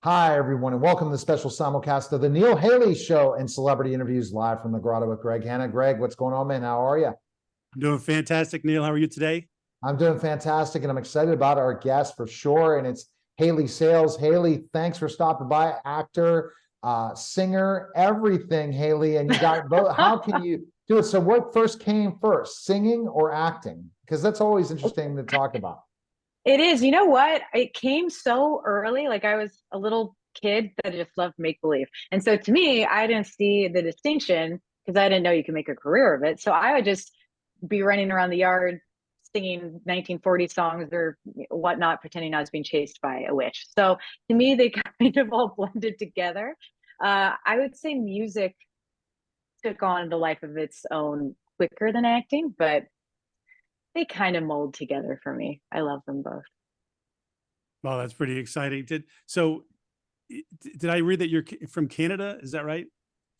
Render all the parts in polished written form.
Hi, everyone, and welcome to the special simulcast of the Neil Haley Show and celebrity interviews live from the Grotto with Greg Hanna. Greg, what's going on, man? How are you? I'm doing fantastic, Neil. How are you today? I'm doing fantastic, and I'm excited about our guest for sure. And it's Hayley Sales. Hayley, thanks for stopping by. Actor, singer, everything, Hayley. And you got both. How can you do it? So, what first came first, singing or acting? Because that's always interesting to talk about. It is. You know what? It came so early. Like I was a little kid that just loved make believe. And so to me, I didn't see the distinction because I didn't know you could make a career of it. So I would just be running around the yard singing 1940 songs or whatnot, pretending I was being chased by a witch. So to me, they kind of all blended together. I would say music took on the life of its own quicker than acting, but they kind of mold together for me. I love them both. Well, that's pretty exciting. Did I read that you're from Canada? Is that right?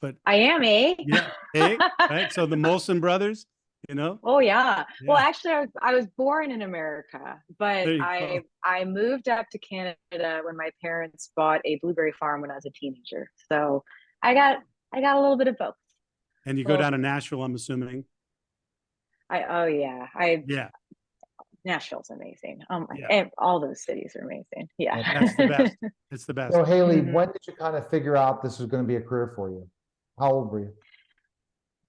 But I am, eh? Yeah, right. So the Molson brothers, you know? Oh yeah. Well, actually, I was born in America, but I moved up to Canada when my parents bought a blueberry farm when I was a teenager. So I got a little bit of both. And you go down to Nashville, I'm assuming. Yeah. Nashville's amazing. And all those cities are amazing. Yeah. That's the best. It's the best. So Hayley, when did you kind of figure out this was going to be a career for you? How old were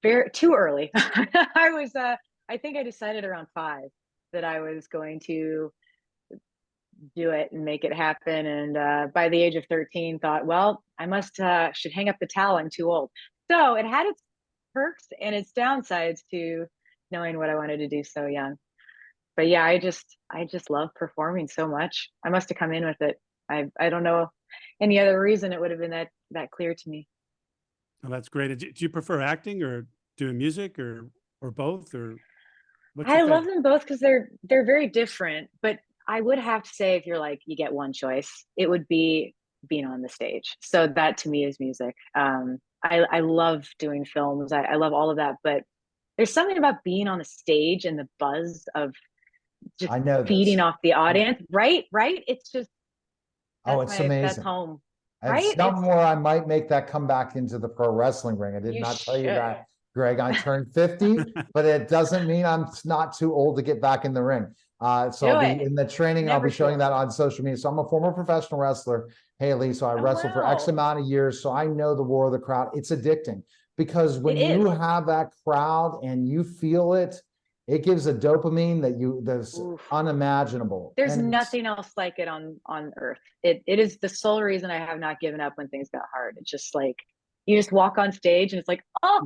you? Too early. I think I decided around 5 that I was going to do it and make it happen. And by the age of 13 thought, well, I should hang up the towel. I'm too old. So it had its perks and its downsides to knowing what I wanted to do so young. But yeah, I just love performing so much. I must have come in with it. I don't know any other reason it would have been that clear to me. Oh, that's great. Do you prefer acting or doing music or both, or I love them both because they're very different. But I would have to say, if you're like you get one choice, it would be being on the stage. So that to me is music. I love doing films. I love all of that, but there's something about being on the stage and the buzz of just feeding off the audience, right? It's just it's amazing. That's home. Right? Something where I might make that come back into the pro wrestling ring. I did not tell you that, Greg. I turned 50, but it doesn't mean I'm not too old to get back in the ring. So I'll be in the training. I'll be showing that on social media. So I'm a former professional wrestler, Hayley. So I wrestled for X amount of years. So I know the war of the crowd. It's addicting because when you have that crowd and you feel it, it gives a dopamine that's unimaginable. There's nothing else like it on earth. It is the sole reason I have not given up when things got hard. It's just like you just walk on stage and it's like, I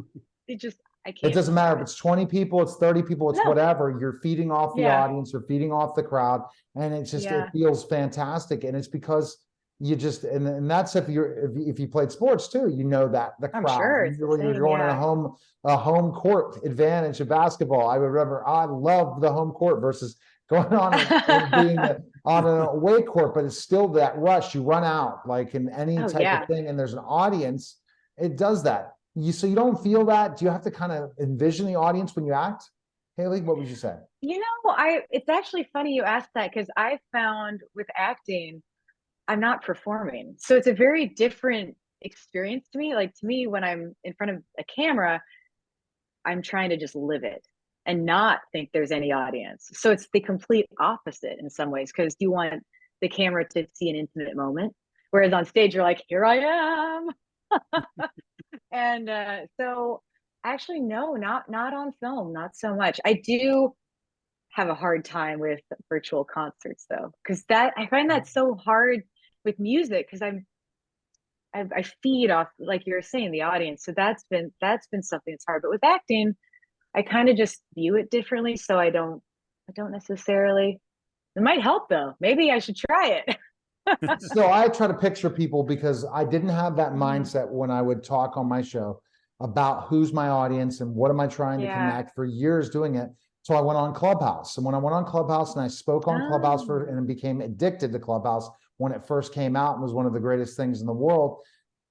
can't. It doesn't matter if it's 20 people, it's 30 people, it's whatever. You're feeding off the audience, you're feeding off the crowd, and it's just it feels fantastic. And it's because you just and that's if you played sports too, you know that the crowd. I'm sure you're going in a home court advantage of basketball. I love the home court versus going on and being on an away court, but it's still that rush. You run out like in any type of thing, and there's an audience. It does that. So you don't feel that. Do you have to kind of envision the audience when you act? Hayley, what would you say? It's actually funny you asked that because I found with acting, I'm not performing. So it's a very different experience to me. Like to me, when I'm in front of a camera, I'm trying to just live it and not think there's any audience. So it's the complete opposite in some ways because you want the camera to see an intimate moment. Whereas on stage, you're like, here I am. And so actually, no, not on film, not so much. I do have a hard time with virtual concerts though, because I find that so hard with music because I feed off, like you were saying, the audience. So that's been something that's hard. But with acting, I kind of just view it differently. So I don't necessarily. It might help though. Maybe I should try it. So I try to picture people because I didn't have that mindset when I would talk on my show about who's my audience and what am I trying to connect for years doing it. So I went on Clubhouse, and when I went on Clubhouse and I spoke on Clubhouse and became addicted to Clubhouse when it first came out and was one of the greatest things in the world,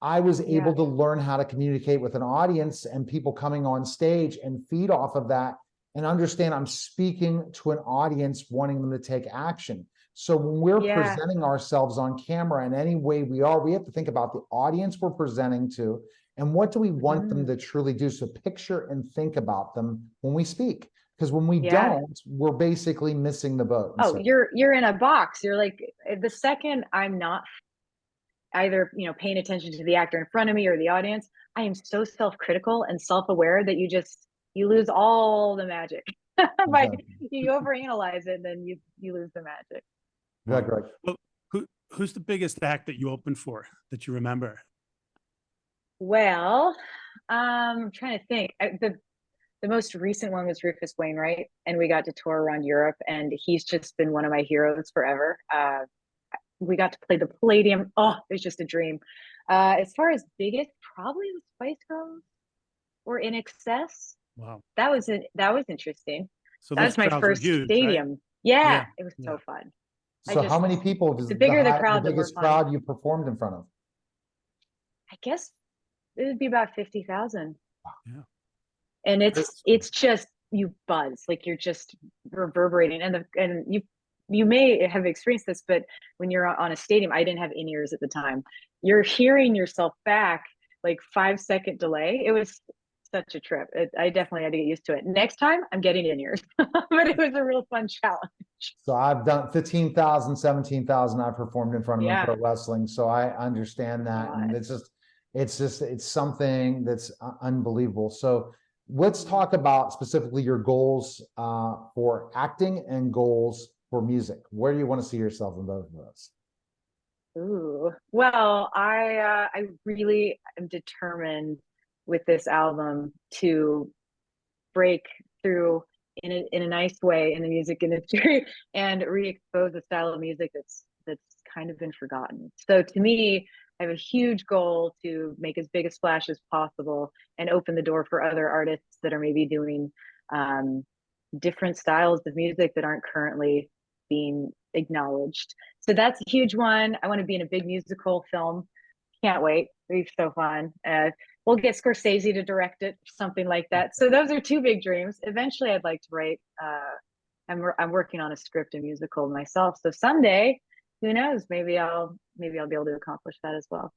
I was able to learn how to communicate with an audience and people coming on stage and feed off of that and understand I'm speaking to an audience wanting them to take action. So when we're Yeah. presenting ourselves on camera in any way we are, we have to think about the audience we're presenting to and what do we want them to truly do. So picture and think about them when we speak. Because when we Yeah. don't, we're basically missing the boat. Oh, you're in a box. You're like, the second I'm not either, you know, paying attention to the actor in front of me or the audience, I am so self-critical and self-aware that you lose all the magic. By you overanalyze it, then you lose the magic. Yeah, Greg. Well, who's the biggest act that you opened for that you remember? Well, I'm trying to think. The most recent one was Rufus Wainwright, and we got to tour around Europe, and he's just been one of my heroes forever. We got to play the Palladium. Oh, it was just a dream. As far as biggest, probably the Spice Girls or In Excess. Wow. That was interesting. So That those was my crowds were first huge, stadium. right? Yeah, it was so fun. So how many people is the bigger the crowd, the the more biggest fun. crowd you performed in front of? I guess it would be about 50,000. Yeah. And it's just, you buzz, like you're just reverberating, and you may have experienced this, but when you're on a stadium, I didn't have in-ears at the time. You're hearing yourself back, like 5-second delay. It was such a trip. I definitely had to get used to it. Next time I'm getting in-ears, but it was a real fun challenge. So I've done 15,000, 17,000 I've performed in front of Yeah. pro wrestling. So I understand that. God. And it's something that's unbelievable. So let's talk about specifically your goals for acting and goals for music. Where do you want to see yourself in both of those? Ooh, well, I really am determined with this album to break through in a nice way in the music industry and re-expose a style of music that's kind of been forgotten. So to me, I have a huge goal to make as big a splash as possible and open the door for other artists that are maybe doing different styles of music that aren't currently being acknowledged. So that's a huge one. I want to be in a big musical film. Can't wait. It'll be so fun. We'll get Scorsese to direct it, something like that. So those are two big dreams. Eventually, I'd like to write. I'm working on a script and musical myself. So someday, who knows? Maybe I'll be able to accomplish that as well.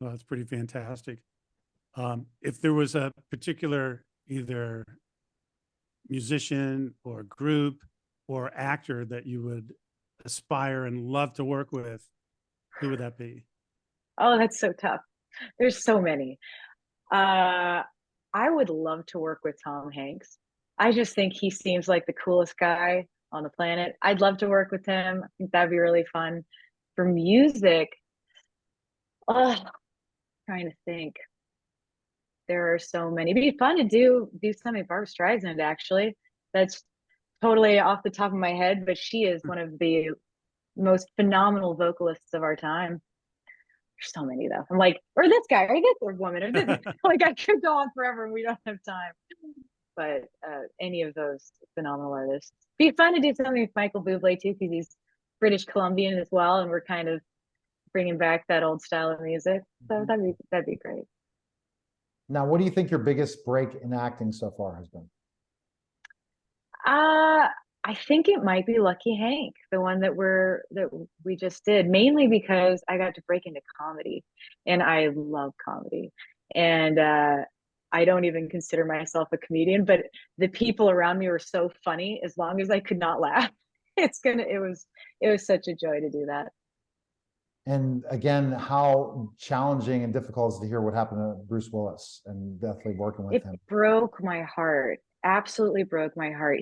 Well, that's pretty fantastic. If there was a particular either musician or group or actor that you would aspire and love to work with, who would that be? Oh, that's so tough. There's so many. I would love to work with Tom Hanks. I just think he seems like the coolest guy on the planet. I'd love to work with him. I think that'd be really fun. For music, trying to think. There are so many. It'd be fun to do something Barbra Streisand, actually. That's totally off the top of my head, but she is one of the most phenomenal vocalists of our time. There's so many though. I'm like, or this guy, or this or woman, or this. Like I could go on forever and we don't have time. But any of those phenomenal artists. Be fun to do something with Michael Bublé too, because he's British Columbian as well, and we're kind of bringing back that old style of music. So that'd be great. Now, what do you think your biggest break in acting so far has been? I think it might be Lucky Hank, the one that we just did, mainly because I got to break into comedy, and I love comedy. And I don't even consider myself a comedian, but the people around me were so funny. As long as I could not laugh, it was such a joy to do that. And again, how challenging and difficult is to hear what happened to Bruce Willis and definitely working with him. It broke my heart. Absolutely broke my heart.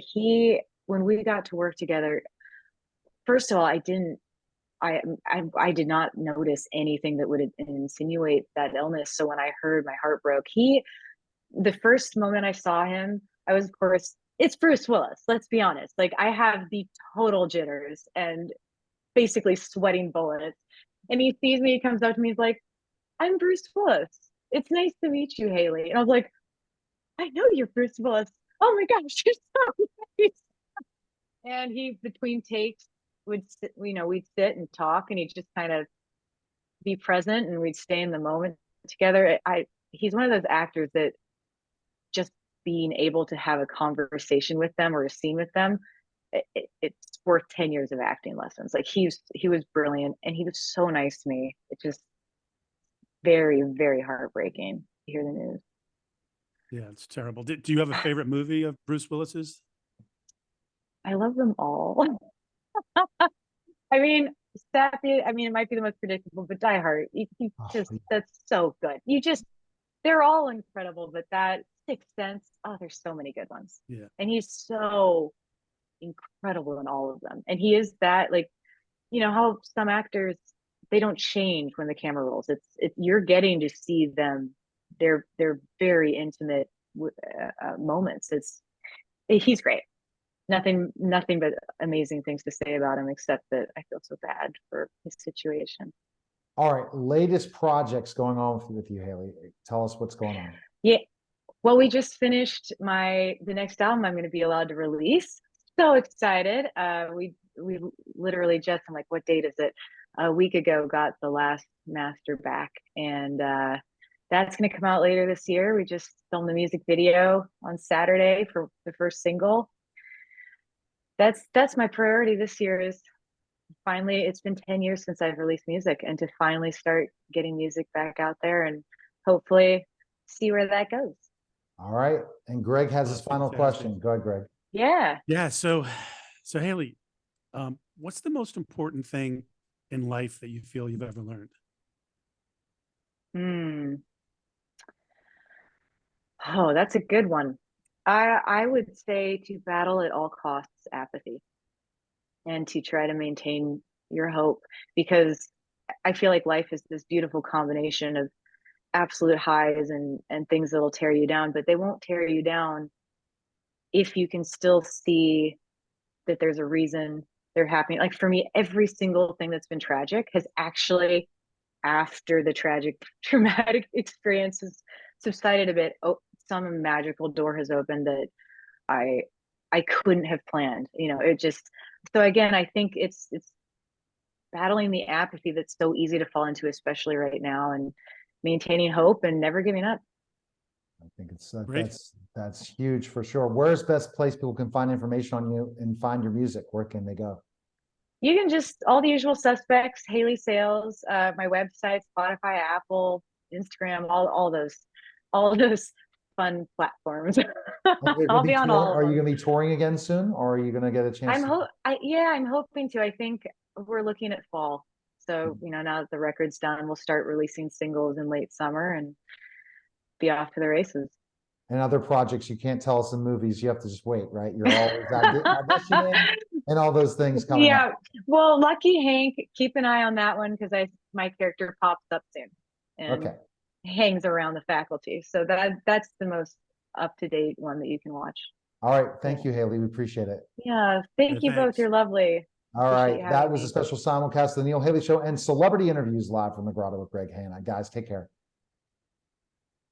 When we got to work together, first of all, I did not notice anything that would insinuate that illness. So when I heard, my heart broke. The first moment I saw him, I was, of course, it's Bruce Willis. Let's be honest. Like I have the total jitters and basically sweating bullets. And he sees me, he comes up to me, he's like, "I'm Bruce Willis. It's nice to meet you, Hayley." And I was like, "I know you're Bruce Willis. Oh my gosh, you're so nice." And he, between takes, we'd sit and talk, and he'd just kind of be present, and we'd stay in the moment together. He's one of those actors that just being able to have a conversation with them or a scene with them it's worth 10 years of acting lessons. Like he was brilliant, and he was so nice to me. It's just very, very heartbreaking to hear the news. Yeah, it's terrible. Do you have a favorite movie of Bruce Willis's? I love them all. I mean, Sappy, I mean, it might be the most predictable, but Die Hard, you just, that's so good. They're all incredible, but that Sixth Sense, oh, there's so many good ones. Yeah. And he's so incredible in all of them. And he is that, like, you know, how some actors, they don't change when the camera rolls. You're getting to see them. They're very intimate moments. He's great. Nothing but amazing things to say about him, except that I feel so bad for his situation. All right, latest projects going on with you, Hayley. Tell us what's going on. Yeah, well, we just finished the next album I'm going to be allowed to release. So excited. We literally just, I'm like, what date is it? A week ago got the last master back, and that's going to come out later this year. We just filmed the music video on Saturday for the first single. That's my priority this year, is finally, it's been 10 years since I've released music, and to finally start getting music back out there and hopefully see where that goes. All right. And Greg has his final question. Go ahead, Greg. Yeah. Yeah. So Hayley, what's the most important thing in life that you feel you've ever learned? Oh, that's a good one. I would say to battle at all costs apathy, and to try to maintain your hope, because I feel like life is this beautiful combination of absolute highs and things that'll tear you down, but they won't tear you down if you can still see that there's a reason they're happening. Like for me, every single thing that's been tragic has actually, after the traumatic experience has subsided a bit, some magical door has opened that I couldn't have planned. You know, it just, so again, I think it's battling the apathy that's so easy to fall into, especially right now, and maintaining hope and never giving up. I think that's huge for sure. Where's the best place people can find information on you and find your music? Where can they go? You can just, all the usual suspects, Hayley Sales, my website, Spotify, Apple, Instagram, all those fun platforms. I'll be on all of them. Are you going to be touring again soon, or are you going to get a chance? I'm hoping to. I think we're looking at fall. So, you know, now that the record's done, we'll start releasing singles in late summer and be off to the races. And other projects you can't tell us in movies. You have to just wait, right? You're always auditioning and all those things coming up. Well, Lucky Hank, keep an eye on that one, because my character pops up soon and hangs around the faculty. So that's the most up-to-date one that you can watch. All right. Thank you, Hayley. We appreciate it. Yeah. Thank you both. You're lovely. All right. That was a special simulcast of the Neil Hayley Show and celebrity interviews live from the Grotto with Greg Hanna. Guys, take care.